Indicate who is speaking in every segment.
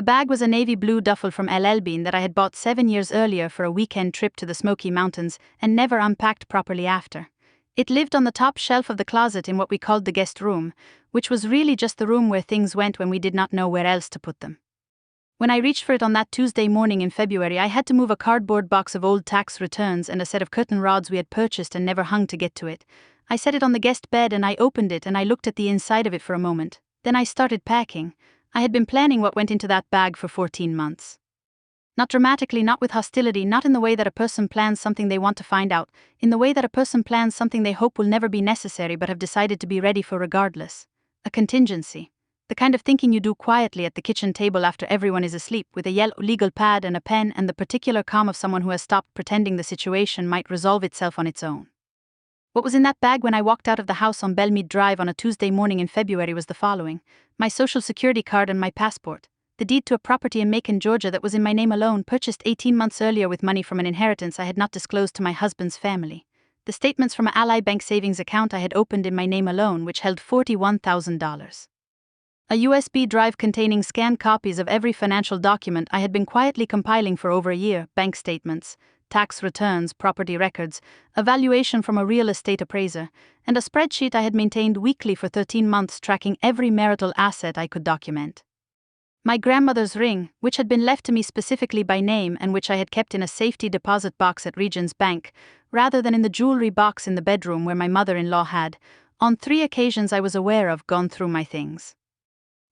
Speaker 1: The bag was a navy blue duffel from LL Bean that I had bought 7 years earlier for a weekend trip to the Smoky Mountains and never unpacked properly after. It lived on the top shelf of the closet in what we called the guest room, which was really just the room where things went when we did not know where else to put them. When I reached for it on that Tuesday morning in February, I had to move a cardboard box of old tax returns and a set of curtain rods we had purchased and never hung to get to it. I set it on the guest bed and I opened it and I looked at the inside of it for a moment. Then I started packing. I had been planning what went into that bag for 14 months. Not dramatically, not with hostility, not in the way that a person plans something they want to find out, in the way that a person plans something they hope will never be necessary but have decided to be ready for regardless. A contingency. The kind of thinking you do quietly at the kitchen table after everyone is asleep, with a yellow legal pad and a pen and the particular calm of someone who has stopped pretending the situation might resolve itself on its own. What was in that bag when I walked out of the house on Belmead Drive on a Tuesday morning in February was the following: my social security card and my passport, the deed to a property in Macon, Georgia that was in my name alone, purchased 18 months earlier with money from an inheritance I had not disclosed to my husband's family, the statements from an Ally Bank savings account I had opened in my name alone which held $41,000. A USB drive containing scanned copies of every financial document I had been quietly compiling for over a year: bank statements, tax returns, property records, a valuation from a real estate appraiser, and a spreadsheet I had maintained weekly for 13 months tracking every marital asset I could document. My grandmother's ring, which had been left to me specifically by name and which I had kept in a safety deposit box at Regions Bank, rather than in the jewelry box in the bedroom where my mother-in-law had, on 3 occasions I was aware of, gone through my things.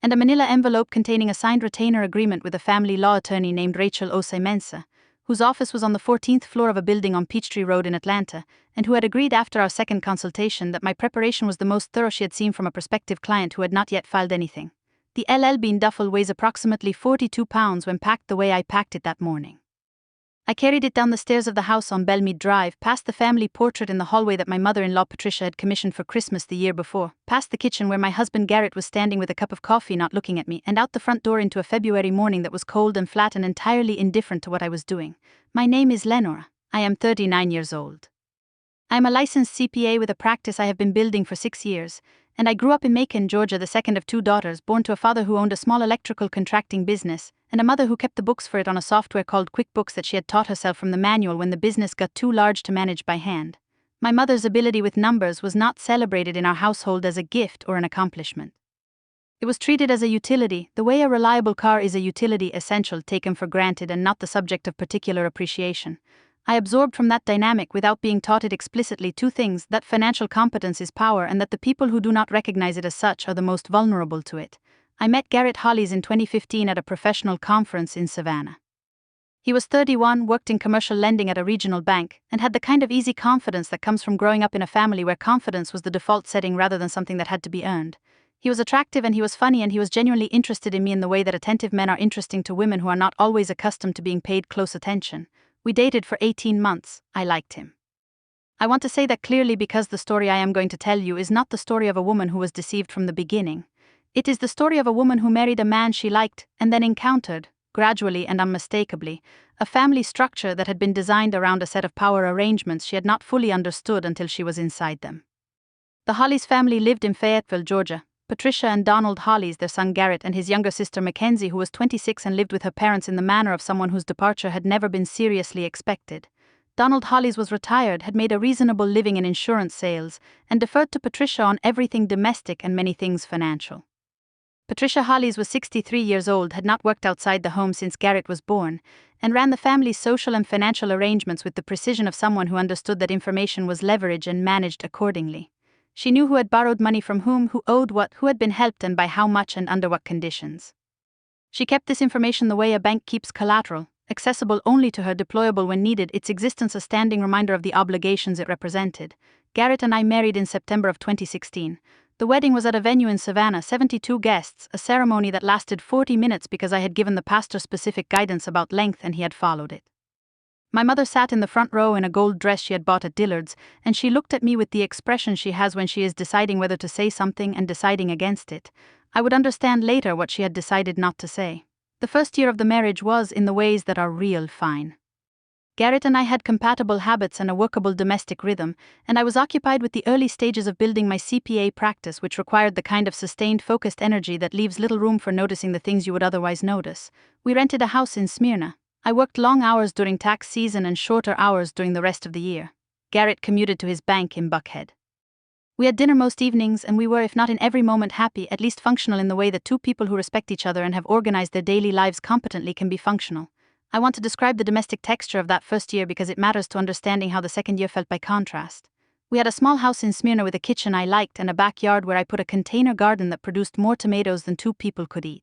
Speaker 1: And a manila envelope containing a signed retainer agreement with a family law attorney named Rachel Osei-Mensah, whose office was on the 14th floor of a building on Peachtree Road in Atlanta, and who had agreed after our second consultation that my preparation was the most thorough she had seen from a prospective client who had not yet filed anything. The LL Bean duffel weighs approximately 42 pounds when packed the way I packed it that morning. I carried it down the stairs of the house on Belmead Drive, past the family portrait in the hallway that my mother-in-law Patricia had commissioned for Christmas the year before, past the kitchen where my husband Garrett was standing with a cup of coffee not looking at me, and out the front door into a February morning that was cold and flat and entirely indifferent to what I was doing. My name is Lenora. I am 39 years old. I am a licensed CPA with a practice I have been building for 6 years, and I grew up in Macon, Georgia, the second of 2 daughters, born to a father who owned a small electrical contracting business, and a mother who kept the books for it on a software called QuickBooks that she had taught herself from the manual when the business got too large to manage by hand. My mother's ability with numbers was not celebrated in our household as a gift or an accomplishment. It was treated as a utility, the way a reliable car is a utility essential taken for granted and not the subject of particular appreciation. I absorbed from that dynamic, without being taught it explicitly, 2 things: that financial competence is power and that the people who do not recognize it as such are the most vulnerable to it. I met Garrett Hollies in 2015 at a professional conference in Savannah. He was 31, worked in commercial lending at a regional bank, and had the kind of easy confidence that comes from growing up in a family where confidence was the default setting rather than something that had to be earned. He was attractive and he was funny and he was genuinely interested in me in the way that attentive men are interesting to women who are not always accustomed to being paid close attention. We dated for 18 months. I liked him. I want to say that clearly because the story I am going to tell you is not the story of a woman who was deceived from the beginning. It is the story of a woman who married a man she liked and then encountered, gradually and unmistakably, a family structure that had been designed around a set of power arrangements she had not fully understood until she was inside them. The Hollies family lived in Fayetteville, Georgia. Patricia and Donald Hollies, their son Garrett, and his younger sister Mackenzie, who was 26 and lived with her parents in the manner of someone whose departure had never been seriously expected. Donald Hollies was retired, had made a reasonable living in insurance sales, and deferred to Patricia on everything domestic and many things financial. Patricia Hollies was 63 years old, had not worked outside the home since Garrett was born, and ran the family's social and financial arrangements with the precision of someone who understood that information was leverage and managed accordingly. She knew who had borrowed money from whom, who owed what, who had been helped and by how much and under what conditions. She kept this information the way a bank keeps collateral, accessible only to her, deployable when needed, its existence a standing reminder of the obligations it represented. Garrett and I married in September of 2016. The wedding was at a venue in Savannah, 72 guests, a ceremony that lasted 40 minutes because I had given the pastor specific guidance about length and he had followed it. My mother sat in the front row in a gold dress she had bought at Dillard's, and she looked at me with the expression she has when she is deciding whether to say something and deciding against it. I would understand later what she had decided not to say. The first year of the marriage was, in the ways that are real, fine. Garrett and I had compatible habits and a workable domestic rhythm, and I was occupied with the early stages of building my CPA practice, which required the kind of sustained, focused energy that leaves little room for noticing the things you would otherwise notice. We rented a house in Smyrna. I worked long hours during tax season and shorter hours during the rest of the year. Garrett commuted to his bank in Buckhead. We had dinner most evenings, and we were, if not in every moment happy, at least functional in the way that two people who respect each other and have organized their daily lives competently can be functional. I want to describe the domestic texture of that first year because it matters to understanding how the second year felt by contrast. We had a small house in Smyrna with a kitchen I liked and a backyard where I put a container garden that produced more tomatoes than two people could eat.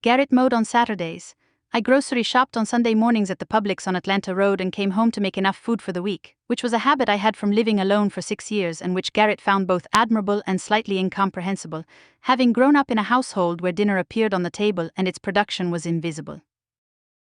Speaker 1: Garrett mowed on Saturdays. I grocery shopped on Sunday mornings at the Publix on Atlanta Road and came home to make enough food for the week, which was a habit I had from living alone for 6 years and which Garrett found both admirable and slightly incomprehensible, having grown up in a household where dinner appeared on the table and its production was invisible.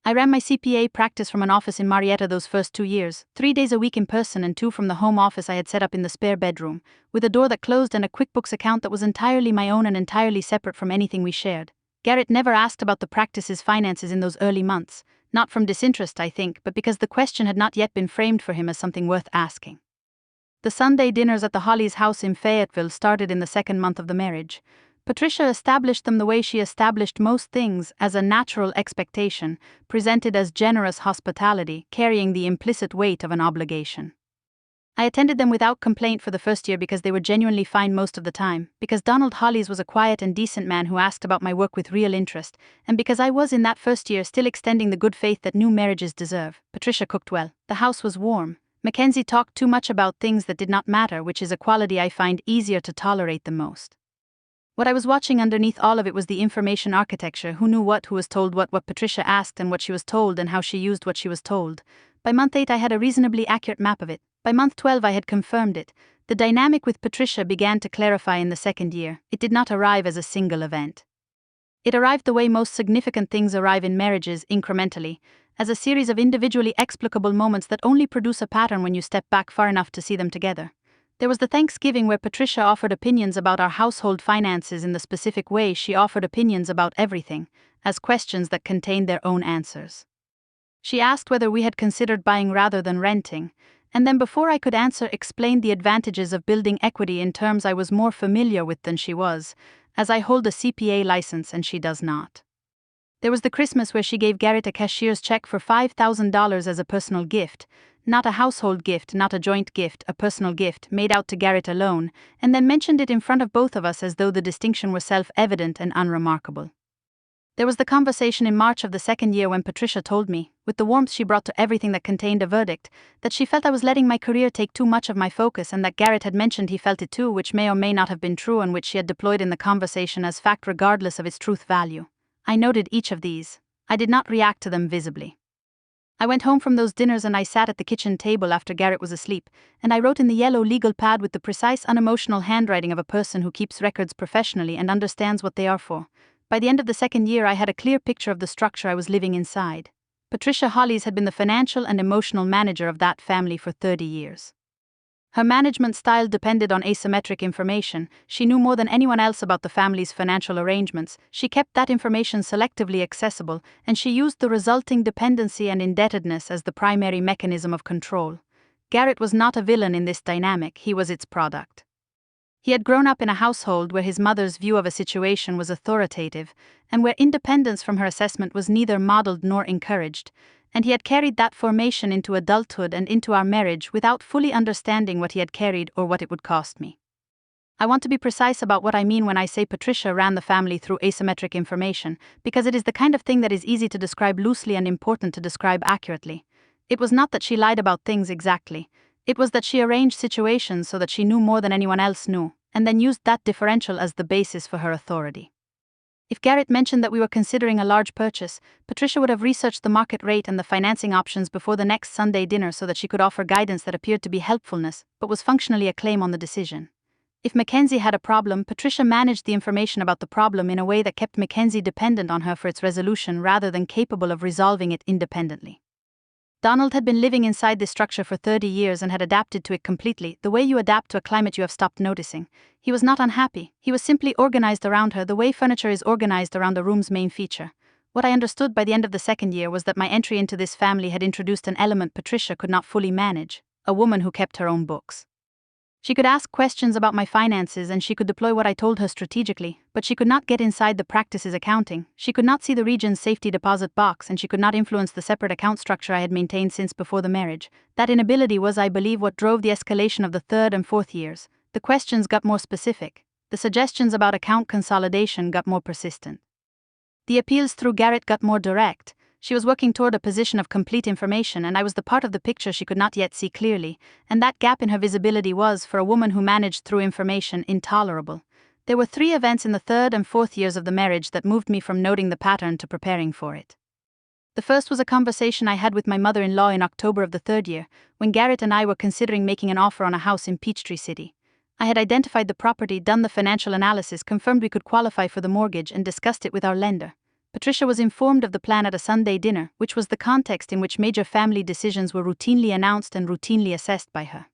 Speaker 1: I ran my CPA practice from an office in Marietta those first 2 years, 3 days a week in person and 2 from the home office I had set up in the spare bedroom, with a door that closed and a QuickBooks account that was entirely my own and entirely separate from anything we shared. Garrett never asked about the practice's finances in those early months, not from disinterest, I think, but because the question had not yet been framed for him as something worth asking. The Sunday dinners at the Hollies' house in Fayetteville started in the second month of the marriage. Patricia established them the way she established most things, as a natural expectation, presented as generous hospitality, carrying the implicit weight of an obligation. I attended them without complaint for the first year because they were genuinely fine most of the time, because Donald Hollies was a quiet and decent man who asked about my work with real interest, and because I was in that first year still extending the good faith that new marriages deserve. Patricia cooked well. The house was warm. Mackenzie talked too much about things that did not matter, which is a quality I find easier to tolerate than most. What I was watching underneath all of it was the information architecture, who knew what, who was told what Patricia asked and what she was told and how she used what she was told. By month 8 I had a reasonably accurate map of it. By month 12 I had confirmed it. The dynamic with Patricia began to clarify in the second year. It did not arrive as a single event. It arrived the way most significant things arrive in marriages, incrementally, as a series of individually explicable moments that only produce a pattern when you step back far enough to see them together. There was the Thanksgiving where Patricia offered opinions about our household finances in the specific way she offered opinions about everything, as questions that contained their own answers. She asked whether we had considered buying rather than renting, and then before I could answer explained the advantages of building equity in terms I was more familiar with than she was, as I hold a CPA license and she does not. There was the Christmas where she gave Garrett a cashier's check for $5,000 as a personal gift, not a household gift, not a joint gift, a personal gift made out to Garrett alone, and then mentioned it in front of both of us as though the distinction were self-evident and unremarkable. There was the conversation in March of the second year when Patricia told me, with the warmth she brought to everything that contained a verdict, that she felt I was letting my career take too much of my focus and that Garrett had mentioned he felt it too, which may or may not have been true and which she had deployed in the conversation as fact regardless of its truth value. I noted each of these. I did not react to them visibly. I went home from those dinners and I sat at the kitchen table after Garrett was asleep, and I wrote in the yellow legal pad with the precise unemotional handwriting of a person who keeps records professionally and understands what they are for. By the end of the second year I had a clear picture of the structure I was living inside. Patricia Hollies had been the financial and emotional manager of that family for 30 years. Her management style depended on asymmetric information. She knew more than anyone else about the family's financial arrangements. She kept that information selectively accessible, and she used the resulting dependency and indebtedness as the primary mechanism of control. Garrett was not a villain in this dynamic, he was its product. He had grown up in a household where his mother's view of a situation was authoritative, and where independence from her assessment was neither modeled nor encouraged, and he had carried that formation into adulthood and into our marriage without fully understanding what he had carried or what it would cost me. I want to be precise about what I mean when I say Patricia ran the family through asymmetric information, because it is the kind of thing that is easy to describe loosely and important to describe accurately. It was not that she lied about things exactly. It was that she arranged situations so that she knew more than anyone else knew, and then used that differential as the basis for her authority. If Garrett mentioned that we were considering a large purchase, Patricia would have researched the market rate and the financing options before the next Sunday dinner so that she could offer guidance that appeared to be helpfulness, but was functionally a claim on the decision. If Mackenzie had a problem, Patricia managed the information about the problem in a way that kept Mackenzie dependent on her for its resolution rather than capable of resolving it independently. Donald had been living inside this structure for 30 years and had adapted to it completely, the way you adapt to a climate you have stopped noticing. He was not unhappy, he was simply organized around her the way furniture is organized around a room's main feature. What I understood by the end of the second year was that my entry into this family had introduced an element Patricia could not fully manage, a woman who kept her own books. She could ask questions about my finances and she could deploy what I told her strategically, but she could not get inside the practice's accounting, she could not see the region's safety deposit box, and she could not influence the separate account structure I had maintained since before the marriage. That inability was, I believe, what drove the escalation of the third and fourth years. The questions got more specific. The suggestions about account consolidation got more persistent. The appeals through Garrett got more direct. She was working toward a position of complete information, and I was the part of the picture she could not yet see clearly, and that gap in her visibility was, for a woman who managed through information, intolerable. There were 3 events in the third and fourth years of the marriage that moved me from noting the pattern to preparing for it. The first was a conversation I had with my mother-in-law in October of the third year, when Garrett and I were considering making an offer on a house in Peachtree City. I had identified the property, done the financial analysis, confirmed we could qualify for the mortgage, and discussed it with our lender. Patricia was informed of the plan at a Sunday dinner, which was the context in which major family decisions were routinely announced and routinely assessed by her.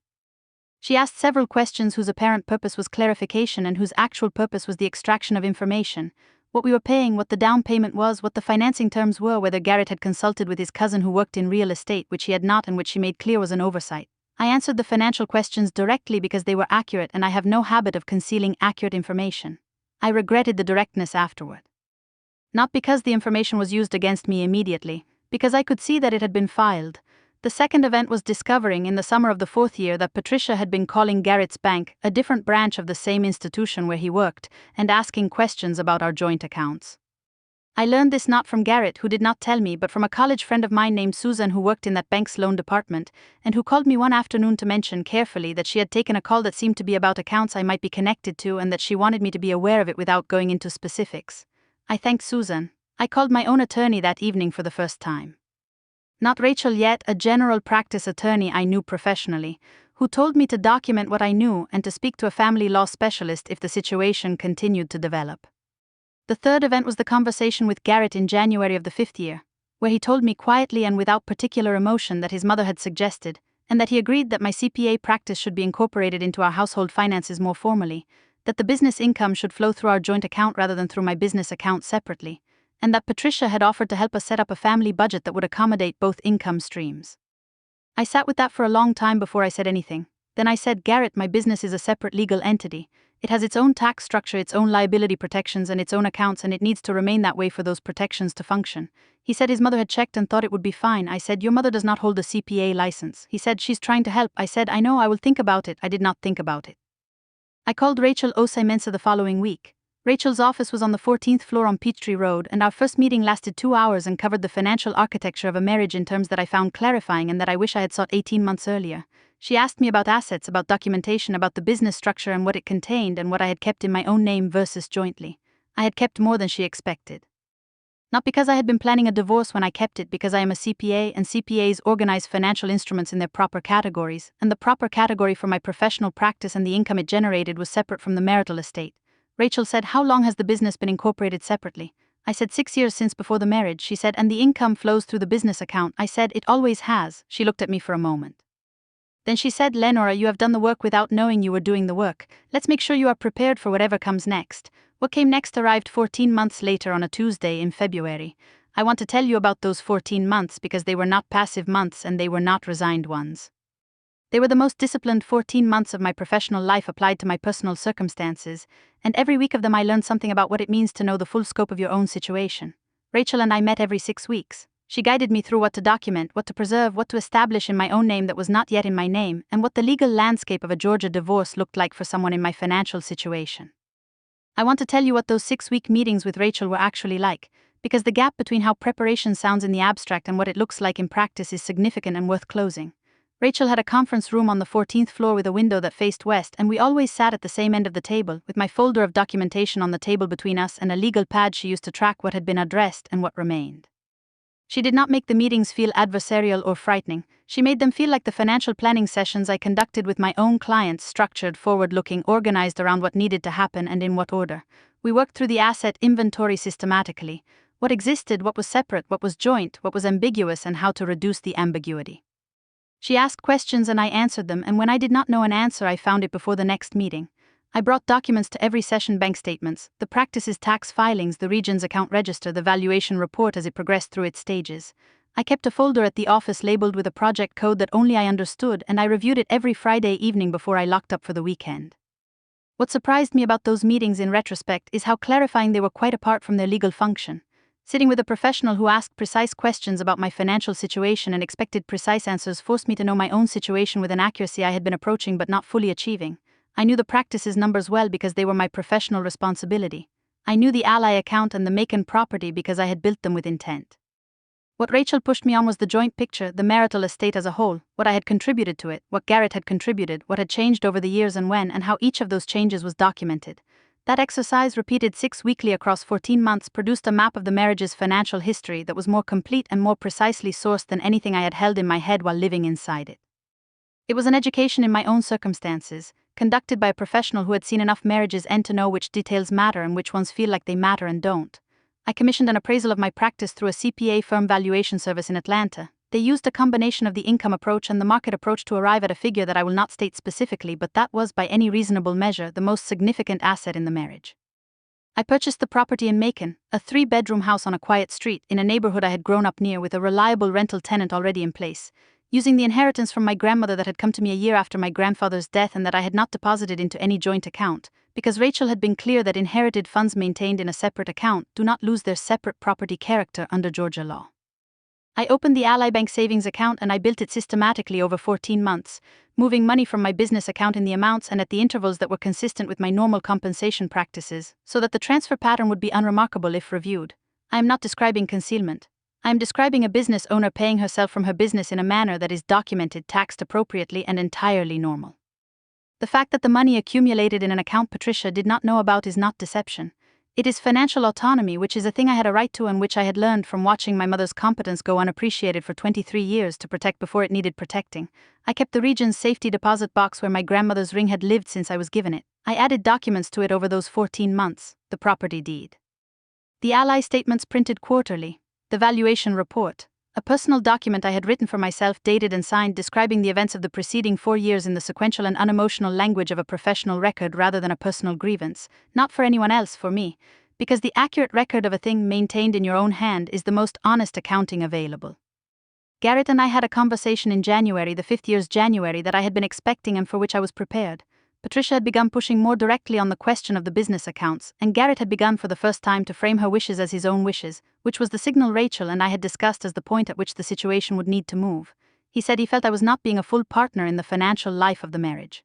Speaker 1: She asked several questions whose apparent purpose was clarification and whose actual purpose was the extraction of information: what we were paying, what the down payment was, what the financing terms were, whether Garrett had consulted with his cousin who worked in real estate, which he had not and which she made clear was an oversight. I answered the financial questions directly because they were accurate, and I have no habit of concealing accurate information. I regretted the directness afterward. Not because the information was used against me immediately, because I could see that it had been filed. The second event was discovering in the summer of the fourth year that Patricia had been calling Garrett's bank, a different branch of the same institution where he worked, and asking questions about our joint accounts. I learned this not from Garrett, who did not tell me, but from a college friend of mine named Susan who worked in that bank's loan department, and who called me one afternoon to mention carefully that she had taken a call that seemed to be about accounts I might be connected to, and that she wanted me to be aware of it without going into specifics. I thanked Susan. I called my own attorney that evening for the first time. Not Rachel yet, a general practice attorney I knew professionally, who told me to document what I knew and to speak to a family law specialist if the situation continued to develop. The third event was the conversation with Garrett in January of the fifth year, where he told me quietly and without particular emotion that his mother had suggested, and that he agreed that my CPA practice should be incorporated into our household finances more formally, that the business income should flow through our joint account rather than through my business account separately, and that Patricia had offered to help us set up a family budget that would accommodate both income streams. I sat with that for a long time before I said anything. Then I said, Garrett, my business is a separate legal entity. It has its own tax structure, its own liability protections, and its own accounts, and it needs to remain that way for those protections to function. He said his mother had checked and thought it would be fine. I said, your mother does not hold a CPA license. He said, she's trying to help. I said, I know, I will think about it. I did not think about it. I called Rachel Osei Mensah the following week. Rachel's office was on the 14th floor on Peachtree Road, and our first meeting lasted 2 hours and covered the financial architecture of a marriage in terms that I found clarifying and that I wish I had sought 18 months earlier. She asked me about assets, about documentation, about the business structure and what it contained, and what I had kept in my own name versus jointly. I had kept more than she expected. Not because I had been planning a divorce when I kept it, because I am a CPA, and CPAs organize financial instruments in their proper categories, and the proper category for my professional practice and the income it generated was separate from the marital estate. Rachel said, how long has the business been incorporated separately? I said 6 years since before the marriage. She said, and the income flows through the business account. I said, it always has. She looked at me for a moment. Then she said, Lenora, you have done the work without knowing you were doing the work. Let's make sure you are prepared for whatever comes next. What came next arrived 14 months later on a Tuesday in February. I want to tell you about those 14 months because they were not passive months and they were not resigned ones. They were the most disciplined 14 months of my professional life applied to my personal circumstances, and every week of them I learned something about what it means to know the full scope of your own situation. Rachel and I met every 6 weeks. She guided me through what to document, what to preserve, what to establish in my own name that was not yet in my name, and what the legal landscape of a Georgia divorce looked like for someone in my financial situation. I want to tell you what those 6-week meetings with Rachel were actually like, because the gap between how preparation sounds in the abstract and what it looks like in practice is significant and worth closing. Rachel had a conference room on the 14th floor with a window that faced west, and we always sat at the same end of the table, with my folder of documentation on the table between us and a legal pad she used to track what had been addressed and what remained. She did not make the meetings feel adversarial or frightening. She made them feel like the financial planning sessions I conducted with my own clients, structured, forward-looking, organized around what needed to happen and in what order. We worked through the asset inventory systematically, what existed, what was separate, what was joint, what was ambiguous, and how to reduce the ambiguity. She asked questions and I answered them, and when I did not know an answer I found it before the next meeting. I brought documents to every session: bank statements, the practice's tax filings, the region's account register, the valuation report as it progressed through its stages. I kept a folder at the office labeled with a project code that only I understood, and I reviewed it every Friday evening before I locked up for the weekend. What surprised me about those meetings in retrospect is how clarifying they were, quite apart from their legal function. Sitting with a professional who asked precise questions about my financial situation and expected precise answers forced me to know my own situation with an accuracy I had been approaching but not fully achieving. I knew the practice's numbers well because they were my professional responsibility. I knew the Ally account and the Macon property because I had built them with intent. What Rachel pushed me on was the joint picture, the marital estate as a whole, what I had contributed to it, what Garrett had contributed, what had changed over the years and when, and how each of those changes was documented. That exercise, repeated 6 weekly across 14 months, produced a map of the marriage's financial history that was more complete and more precisely sourced than anything I had held in my head while living inside it. It was an education in my own circumstances, conducted by a professional who had seen enough marriages end to know which details matter and which ones feel like they matter and don't. I commissioned an appraisal of my practice through a CPA firm valuation service in Atlanta. They used a combination of the income approach and the market approach to arrive at a figure that I will not state specifically, but that was, by any reasonable measure, the most significant asset in the marriage. I purchased the property in Macon, a 3-bedroom house on a quiet street in a neighborhood I had grown up near with a reliable rental tenant already in place, using the inheritance from my grandmother that had come to me a year after my grandfather's death and that I had not deposited into any joint account, because Rachel had been clear that inherited funds maintained in a separate account do not lose their separate property character under Georgia law. I opened the Ally Bank savings account and I built it systematically over 14 months, moving money from my business account in the amounts and at the intervals that were consistent with my normal compensation practices, so that the transfer pattern would be unremarkable if reviewed. I am not describing concealment. I am describing a business owner paying herself from her business in a manner that is documented, taxed appropriately, and entirely normal. The fact that the money accumulated in an account Patricia did not know about is not deception. It is financial autonomy, which is a thing I had a right to and which I had learned from watching my mother's competence go unappreciated for 23 years to protect before it needed protecting. I kept the region's safety deposit box where my grandmother's ring had lived since I was given it. I added documents to it over those 14 months, the property deed, the Ally statements printed quarterly, the valuation report, a personal document I had written for myself, dated and signed, describing the events of the preceding 4 years in the sequential and unemotional language of a professional record rather than a personal grievance, not for anyone else, for me, because the accurate record of a thing maintained in your own hand is the most honest accounting available. Garrett and I had a conversation in January, the 5th year's January, that I had been expecting and for which I was prepared. Patricia had begun pushing more directly on the question of the business accounts, and Garrett had begun for the first time to frame her wishes as his own wishes, which was the signal Rachel and I had discussed as the point at which the situation would need to move. He said he felt I was not being a full partner in the financial life of the marriage.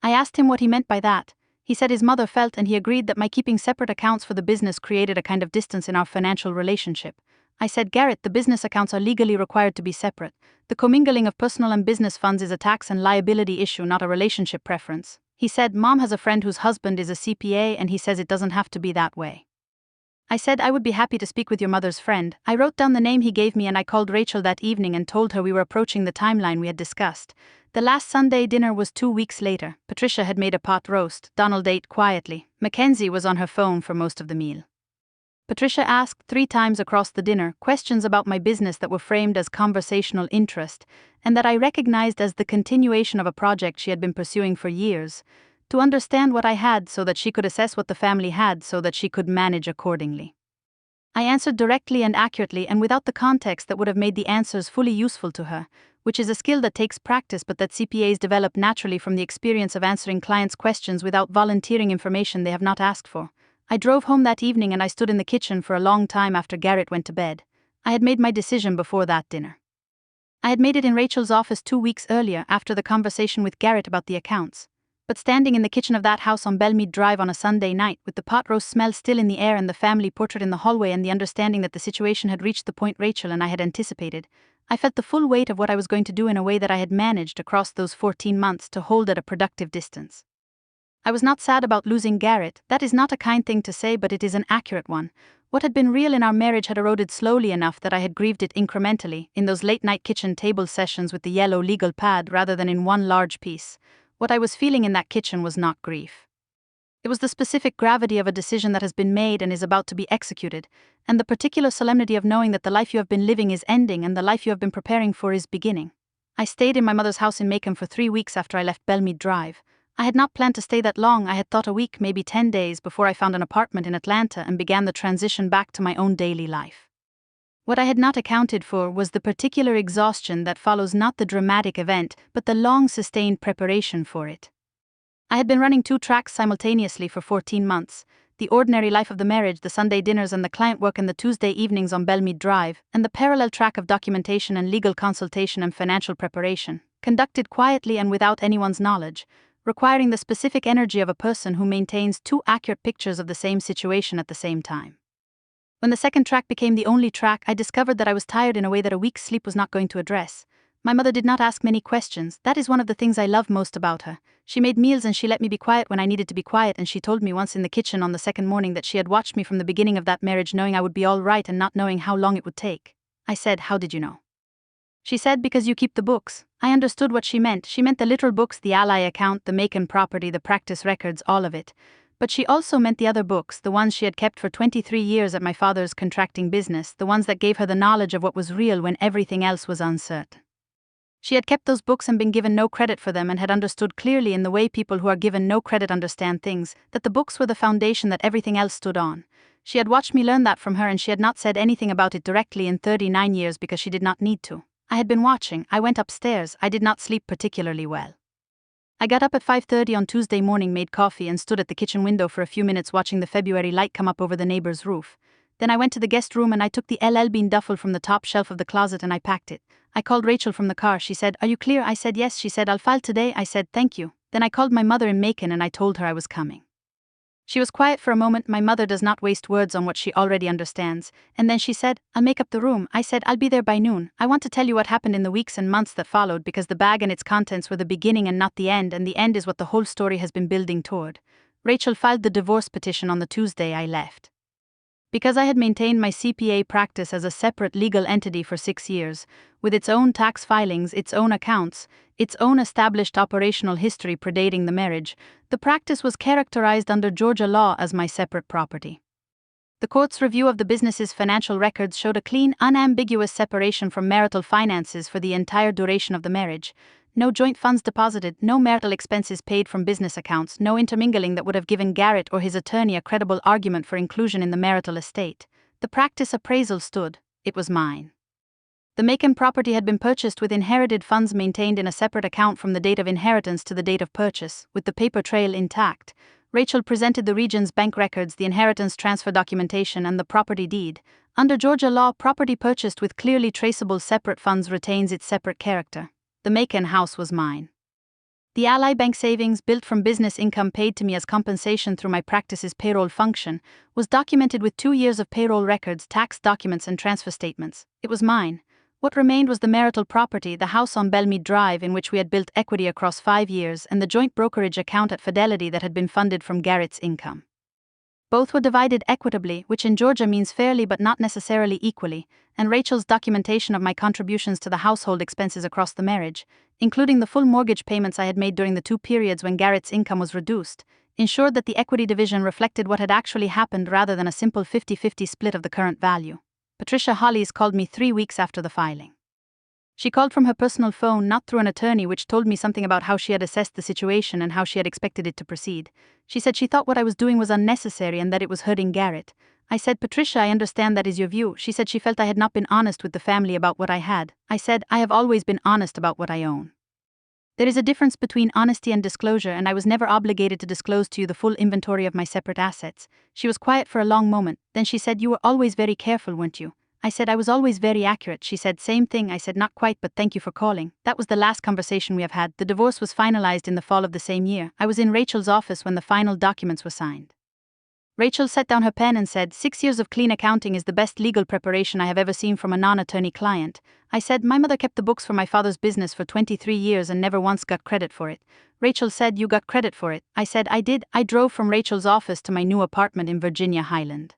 Speaker 1: I asked him what he meant by that. He said his mother felt, and he agreed, that my keeping separate accounts for the business created a kind of distance in our financial relationship. I said, Garrett, the business accounts are legally required to be separate. The commingling of personal and business funds is a tax and liability issue, not a relationship preference. He said, Mom has a friend whose husband is a CPA and he says it doesn't have to be that way. I said I would be happy to speak with your mother's friend. I wrote down the name he gave me and I called Rachel that evening and told her we were approaching the timeline we had discussed. The last Sunday dinner was 2 weeks later. Patricia had made a pot roast. Donald ate quietly. Mackenzie was on her phone for most of the meal. Patricia asked 3 times across the dinner questions about my business that were framed as conversational interest, and that I recognized as the continuation of a project she had been pursuing for years, to understand what I had so that she could assess what the family had so that she could manage accordingly. I answered directly and accurately and without the context that would have made the answers fully useful to her, which is a skill that takes practice but that CPAs develop naturally from the experience of answering clients' questions without volunteering information they have not asked for. I drove home that evening and I stood in the kitchen for a long time after Garrett went to bed. I had made my decision before that dinner. I had made it in Rachel's office 2 weeks earlier after the conversation with Garrett about the accounts. But standing in the kitchen of that house on Belmead Drive on a Sunday night, with the pot roast smell still in the air and the family portrait in the hallway and the understanding that the situation had reached the point Rachel and I had anticipated, I felt the full weight of what I was going to do in a way that I had managed across those 14 months to hold at a productive distance. I was not sad about losing Garrett. That is not a kind thing to say, but it is an accurate one. What had been real in our marriage had eroded slowly enough that I had grieved it incrementally, in those late-night kitchen table sessions with the yellow legal pad rather than in one large piece. What I was feeling in that kitchen was not grief. It was the specific gravity of a decision that has been made and is about to be executed, and the particular solemnity of knowing that the life you have been living is ending and the life you have been preparing for is beginning. I stayed in my mother's house in Macon for 3 weeks after I left Belmead Drive. I had not planned to stay that long. I had thought a week, maybe 10 days, before I found an apartment in Atlanta and began the transition back to my own daily life. What I had not accounted for was the particular exhaustion that follows not the dramatic event, but the long-sustained preparation for it. I had been running 2 tracks simultaneously for 14 months. The ordinary life of the marriage, the Sunday dinners and the client work and the Tuesday evenings on Belmead Drive, and the parallel track of documentation and legal consultation and financial preparation, conducted quietly and without anyone's knowledge, requiring the specific energy of a person who maintains 2 accurate pictures of the same situation at the same time. When the second track became the only track, I discovered that I was tired in a way that a week's sleep was not going to address. My mother did not ask many questions. That is one of the things I love most about her. She made meals and she let me be quiet when I needed to be quiet, and she told me once in the kitchen on the second morning that she had watched me from the beginning of that marriage, knowing I would be all right and not knowing how long it would take. I said, "How did you know?" She said, "Because you keep the books." I understood what she meant. She meant the literal books, the Ally account, the Macon property, the practice records, all of it. But she also meant the other books, the ones she had kept for 23 years at my father's contracting business, the ones that gave her the knowledge of what was real when everything else was uncertain. She had kept those books and been given no credit for them, and had understood clearly, in the way people who are given no credit understand things, that the books were the foundation that everything else stood on. She had watched me learn that from her, and she had not said anything about it directly in 39 years because she did not need to. I had been watching. I went upstairs. I did not sleep particularly well. I got up at 5:30 on Tuesday morning, made coffee, and stood at the kitchen window for a few minutes watching the February light come up over the neighbor's roof. Then I went to the guest room and I took the LL Bean duffel from the top shelf of the closet and I packed it. I called Rachel from the car. She said, "Are you clear?" I said, "Yes." She said, "I'll file today." I said, "Thank you." Then I called my mother in Macon and I told her I was coming. She was quiet for a moment. My mother does not waste words on what she already understands. And then she said, "I'll make up the room." I said, "I'll be there by noon." I want to tell you what happened in the weeks and months that followed, because the bag and its contents were the beginning and not the end, and the end is what the whole story has been building toward. Rachel filed the divorce petition on the Tuesday I left. Because I had maintained my CPA practice as a separate legal entity for 6 years, with its own tax filings, its own accounts, its own established operational history predating the marriage, the practice was characterized under Georgia law as my separate property. The court's review of the business's financial records showed a clean, unambiguous separation from marital finances for the entire duration of the marriage. No joint funds deposited, no marital expenses paid from business accounts, no intermingling that would have given Garrett or his attorney a credible argument for inclusion in the marital estate. The practice appraisal stood. It was mine. The Macon property had been purchased with inherited funds maintained in a separate account from the date of inheritance to the date of purchase, with the paper trail intact. Rachel presented the region's bank records, the inheritance transfer documentation, and the property deed. Under Georgia law, property purchased with clearly traceable separate funds retains its separate character. The Macon house was mine. The Ally Bank savings, built from business income paid to me as compensation through my practice's payroll function, was documented with 2 years of payroll records, tax documents, and transfer statements. It was mine. What remained was the marital property, the house on Belmead Drive in which we had built equity across 5 years, and the joint brokerage account at Fidelity that had been funded from Garrett's income. Both were divided equitably, which in Georgia means fairly but not necessarily equally, and Rachel's documentation of my contributions to the household expenses across the marriage, including the full mortgage payments I had made during the 2 periods when Garrett's income was reduced, ensured that the equity division reflected what had actually happened rather than a simple 50-50 split of the current value. Patricia Hollies called me 3 weeks after the filing. She called from her personal phone, not through an attorney, which told me something about how she had assessed the situation and how she had expected it to proceed. She said she thought what I was doing was unnecessary and that it was hurting Garrett. I said, "Patricia, I understand that is your view." She said she felt I had not been honest with the family about what I had. I said, "I have always been honest about what I own. There is a difference between honesty and disclosure, and I was never obligated to disclose to you the full inventory of my separate assets." She was quiet for a long moment, then she said, "You were always very careful, weren't you?" I said, "I was always very accurate." She said, "Same thing." I said, "Not quite, but thank you for calling." That was the last conversation we have had. The divorce was finalized in the fall of the same year. I was in Rachel's office when the final documents were signed. Rachel set down her pen and said, "6 years of clean accounting is the best legal preparation I have ever seen from a non-attorney client." I said, "My mother kept the books for my father's business for 23 years and never once got credit for it." Rachel said, "You got credit for it." I said, "I did." I drove from Rachel's office to my new apartment in Virginia Highland.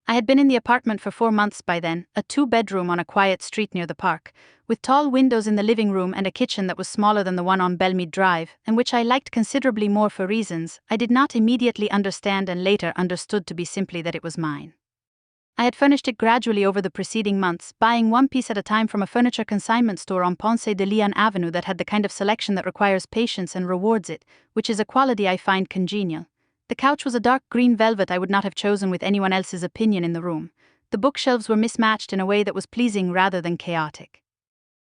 Speaker 1: I had been in the apartment for 4 months by then, a 2-bedroom on a quiet street near the park, with tall windows in the living room and a kitchen that was smaller than the one on Belmead Drive, and which I liked considerably more for reasons I did not immediately understand and later understood to be simply that it was mine. I had furnished it gradually over the preceding months, buying one piece at a time from a furniture consignment store on Ponce de Leon Avenue that had the kind of selection that requires patience and rewards it, which is a quality I find congenial. The couch was a dark green velvet I would not have chosen with anyone else's opinion in the room. The bookshelves were mismatched in a way that was pleasing rather than chaotic.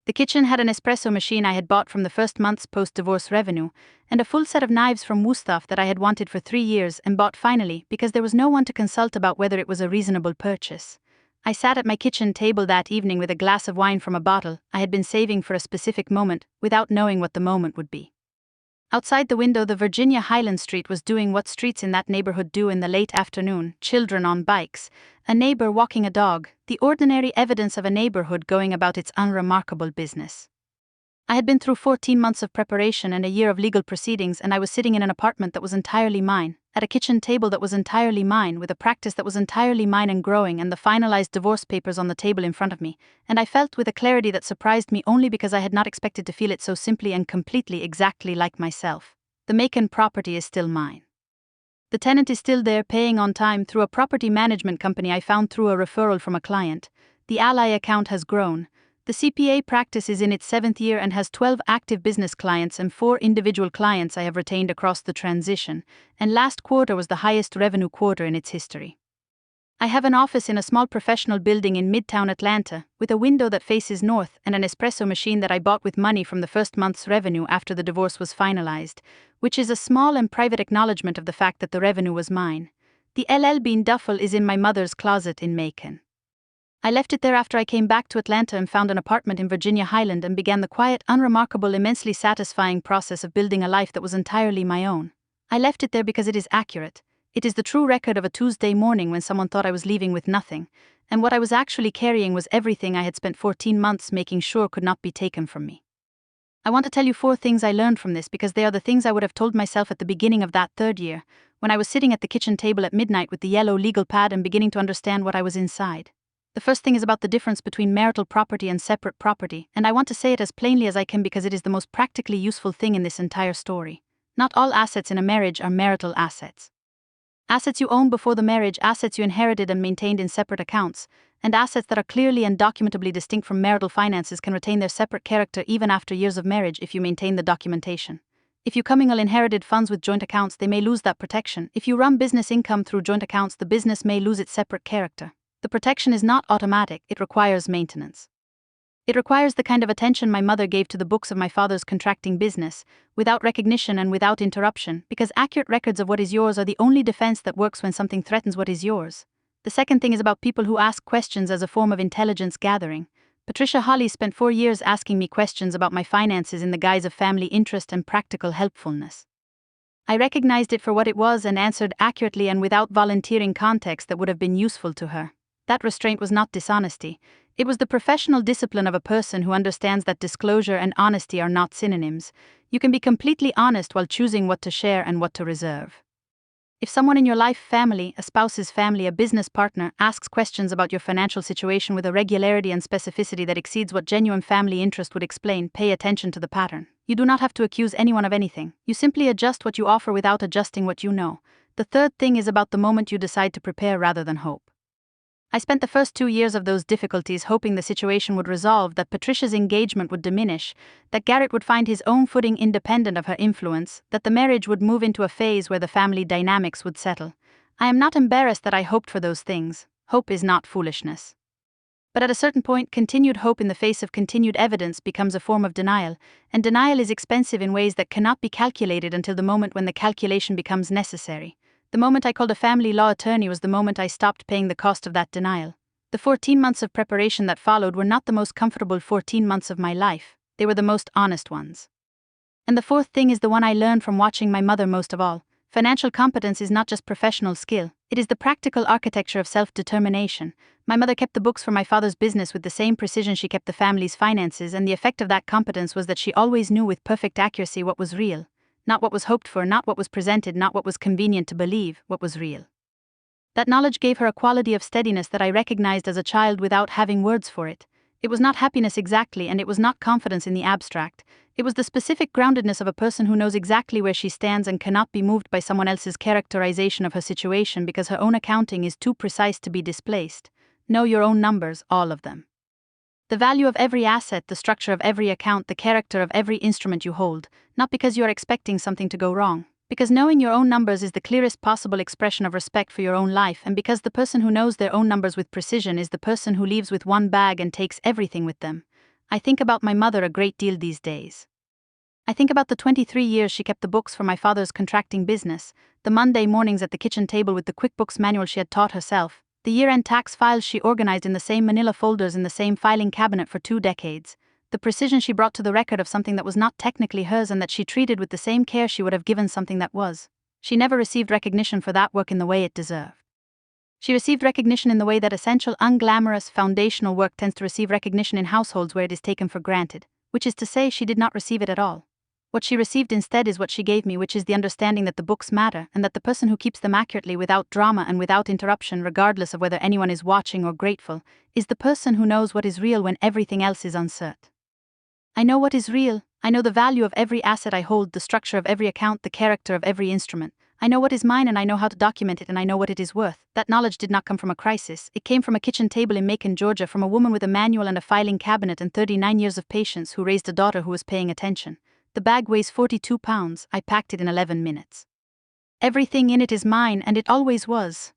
Speaker 1: The kitchen had an espresso machine I had bought from the first month's post-divorce revenue, and a full set of knives from Wusthof that I had wanted for 3 years and bought finally because there was no one to consult about whether it was a reasonable purchase. I sat at my kitchen table that evening with a glass of wine from a bottle I had been saving for a specific moment, without knowing what the moment would be. Outside the window, the Virginia Highland Street was doing what streets in that neighborhood do in the late afternoon: children on bikes, a neighbor walking a dog, the ordinary evidence of a neighborhood going about its unremarkable business. I had been through 14 months of preparation and a year of legal proceedings, and I was sitting in an apartment that was entirely mine, at a kitchen table that was entirely mine, with a practice that was entirely mine and growing, and the finalized divorce papers on the table in front of me, and I felt with a clarity that surprised me only because I had not expected to feel it so simply and completely exactly like myself. The Macon property is still mine. The tenant is still there, paying on time through a property management company I found through a referral from a client. The Ally account has grown. The CPA practice is in its 7th year and has 12 active business clients and 4 individual clients I have retained across the transition, and last quarter was the highest revenue quarter in its history. I have an office in a small professional building in Midtown Atlanta, with a window that faces north and an espresso machine that I bought with money from the first month's revenue after the divorce was finalized, which is a small and private acknowledgement of the fact that the revenue was mine. The LL Bean duffel is in my mother's closet in Macon. I left it there after I came back to Atlanta and found an apartment in Virginia Highland and began the quiet, unremarkable, immensely satisfying process of building a life that was entirely my own. I left it there because it is accurate. It is the true record of a Tuesday morning when someone thought I was leaving with nothing, and what I was actually carrying was everything I had spent 14 months making sure could not be taken from me. I want to tell you 4 things I learned from this because they are the things I would have told myself at the beginning of that 3rd year, when I was sitting at the kitchen table at midnight with the yellow legal pad and beginning to understand what I was inside. The first thing is about the difference between marital property and separate property, and I want to say it as plainly as I can because it is the most practically useful thing in this entire story. Not all assets in a marriage are marital assets. Assets you own before the marriage, assets you inherited and maintained in separate accounts, and assets that are clearly and documentably distinct from marital finances can retain their separate character even after years of marriage if you maintain the documentation. If you commingle inherited funds with joint accounts, they may lose that protection. If you run business income through joint accounts, the business may lose its separate character. The protection is not automatic, it requires maintenance. It requires the kind of attention my mother gave to the books of my father's contracting business, without recognition and without interruption, because accurate records of what is yours are the only defense that works when something threatens what is yours. The second thing is about people who ask questions as a form of intelligence gathering. Patricia Holly spent 4 years asking me questions about my finances in the guise of family interest and practical helpfulness. I recognized it for what it was and answered accurately and without volunteering context that would have been useful to her. That restraint was not dishonesty. It was the professional discipline of a person who understands that disclosure and honesty are not synonyms. You can be completely honest while choosing what to share and what to reserve. If someone in your life, family, a spouse's family, a business partner, asks questions about your financial situation with a regularity and specificity that exceeds what genuine family interest would explain, pay attention to the pattern. You do not have to accuse anyone of anything. You simply adjust what you offer without adjusting what you know. The third thing is about the moment you decide to prepare rather than hope. I spent the first 2 years of those difficulties hoping the situation would resolve, that Patricia's engagement would diminish, that Garrett would find his own footing independent of her influence, that the marriage would move into a phase where the family dynamics would settle. I am not embarrassed that I hoped for those things. Hope is not foolishness. But at a certain point, continued hope in the face of continued evidence becomes a form of denial, and denial is expensive in ways that cannot be calculated until the moment when the calculation becomes necessary. The moment I called a family law attorney was the moment I stopped paying the cost of that denial. The 14 months of preparation that followed were not the most comfortable 14 months of my life, they were the most honest ones. And the fourth thing is the one I learned from watching my mother most of all. Financial competence is not just professional skill, it is the practical architecture of self-determination. My mother kept the books for my father's business with the same precision she kept the family's finances, and the effect of that competence was that she always knew with perfect accuracy what was real. Not what was hoped for, not what was presented, not what was convenient to believe, what was real. That knowledge gave her a quality of steadiness that I recognized as a child without having words for it. It was not happiness exactly, and it was not confidence in the abstract. It was the specific groundedness of a person who knows exactly where she stands and cannot be moved by someone else's characterization of her situation because her own accounting is too precise to be displaced. Know your own numbers, all of them. The value of every asset, the structure of every account, the character of every instrument you hold, not because you are expecting something to go wrong. Because knowing your own numbers is the clearest possible expression of respect for your own life, and because the person who knows their own numbers with precision is the person who leaves with one bag and takes everything with them. I think about my mother a great deal these days. I think about the 23 years she kept the books for my father's contracting business, the Monday mornings at the kitchen table with the QuickBooks manual she had taught herself, the year-end tax files she organized in the same manila folders in the same filing cabinet for 2 decades, the precision she brought to the record of something that was not technically hers and that she treated with the same care she would have given something that was. She never received recognition for that work in the way it deserved. She received recognition in the way that essential, unglamorous, foundational work tends to receive recognition in households where it is taken for granted, which is to say she did not receive it at all. What she received instead is what she gave me, which is the understanding that the books matter and that the person who keeps them accurately without drama and without interruption, regardless of whether anyone is watching or grateful, is the person who knows what is real when everything else is uncertain. I know what is real. I know the value of every asset I hold, the structure of every account, the character of every instrument. I know what is mine and I know how to document it and I know what it is worth. That knowledge did not come from a crisis. It came from a kitchen table in Macon, Georgia, from a woman with a manual and a filing cabinet and 39 years of patience who raised a daughter who was paying attention. The bag weighs 42 pounds. I packed it in 11 minutes. Everything in it is mine and it always was.